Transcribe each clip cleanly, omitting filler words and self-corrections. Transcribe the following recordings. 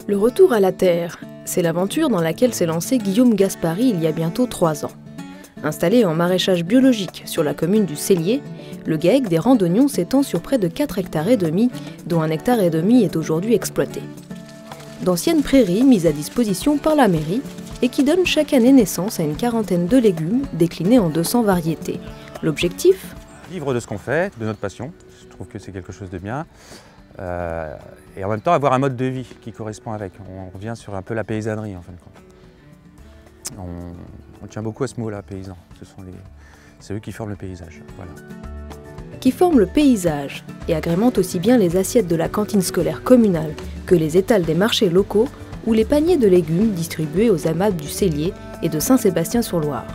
Le retour à la terre, c'est l'aventure dans laquelle s'est lancé Guillaume Gaspari il y a bientôt 3 ans. Installé en maraîchage biologique sur la commune du Cellier, le GAEC des Randognions s'étend sur près de 4,5 hectares, dont 1,5 hectare est aujourd'hui exploité. D'anciennes prairies mises à disposition par la mairie et qui donnent chaque année naissance à une quarantaine de légumes déclinés en 200 variétés. L'objectif ? Vivre de ce qu'on fait, de notre passion. Je trouve que c'est quelque chose de bien. Et en même temps avoir un mode de vie qui correspond avec. On revient sur un peu la paysannerie en fin de compte. On tient beaucoup à ce mot-là, paysan. C'est eux qui forment le paysage. Voilà. Qui forment le paysage et agrémentent aussi bien les assiettes de la cantine scolaire communale que les étals des marchés locaux ou les paniers de légumes distribués aux AMAP du Cellier et de Saint-Sébastien-sur-Loire.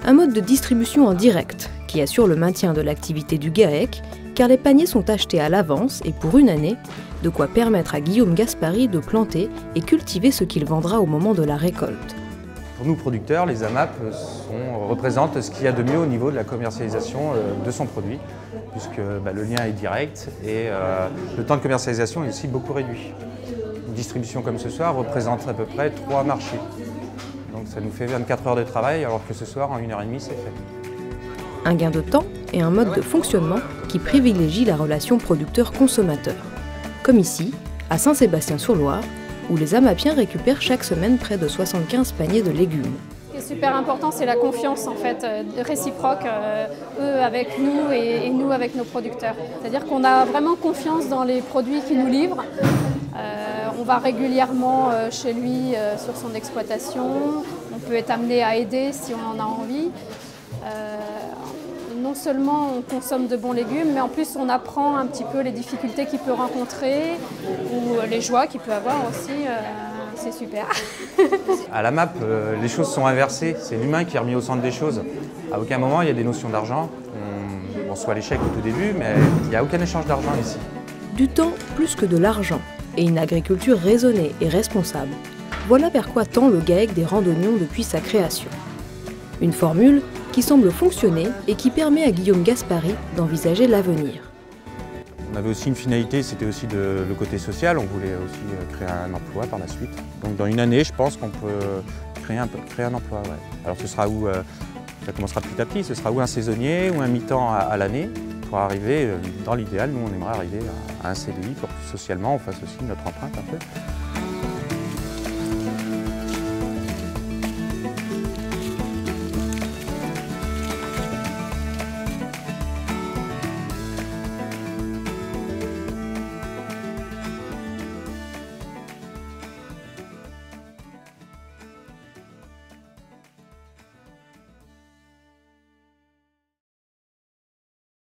Un mode de distribution en direct qui assure le maintien de l'activité du GAEC, car les paniers sont achetés à l'avance et pour une année, de quoi permettre à Guillaume Gaspari de planter et cultiver ce qu'il vendra au moment de la récolte. Pour nous producteurs, les AMAP représentent ce qu'il y a de mieux au niveau de la commercialisation de son produit, puisque le lien est direct et le temps de commercialisation est aussi beaucoup réduit. Une distribution comme ce soir représente à peu près 3 marchés. Donc ça nous fait 24 heures de travail, alors que ce soir, en 1h30, c'est fait. Un gain de temps et un mode de fonctionnement qui privilégie la relation producteur-consommateur. Comme ici, à Saint-Sébastien-sur-Loire, où les AMAPiens récupèrent chaque semaine près de 75 paniers de légumes. Ce qui est super important, c'est la confiance en fait, réciproque, eux avec nous et nous avec nos producteurs. C'est-à-dire qu'on a vraiment confiance dans les produits qu'ils nous livrent. On va régulièrement chez lui sur son exploitation. On peut être amené à aider si on en a envie. Non seulement on consomme de bons légumes, mais en plus on apprend un petit peu les difficultés qu'il peut rencontrer ou les joies qu'il peut avoir aussi. C'est super. À la MAP, les choses sont inversées. C'est l'humain qui est remis au centre des choses. À aucun moment il y a des notions d'argent. On reçoit l'échec au tout début, mais il n'y a aucun échange d'argent ici. Du temps plus que de l'argent et une agriculture raisonnée et responsable. Voilà vers quoi tend le GAEC des Randognions depuis sa création. Une formule qui semble fonctionner et qui permet à Guillaume Gaspari d'envisager l'avenir. On avait aussi une finalité, c'était aussi le côté social. On voulait aussi créer un emploi par la suite. Donc dans une année, je pense qu'on peut créer un emploi. Ouais. Alors ce sera où, ça commencera petit à petit, ce sera ou un saisonnier ou un mi-temps à l'année pour arriver, dans l'idéal, nous on aimerait arriver à un CDI pour que socialement on fasse aussi notre empreinte un peu.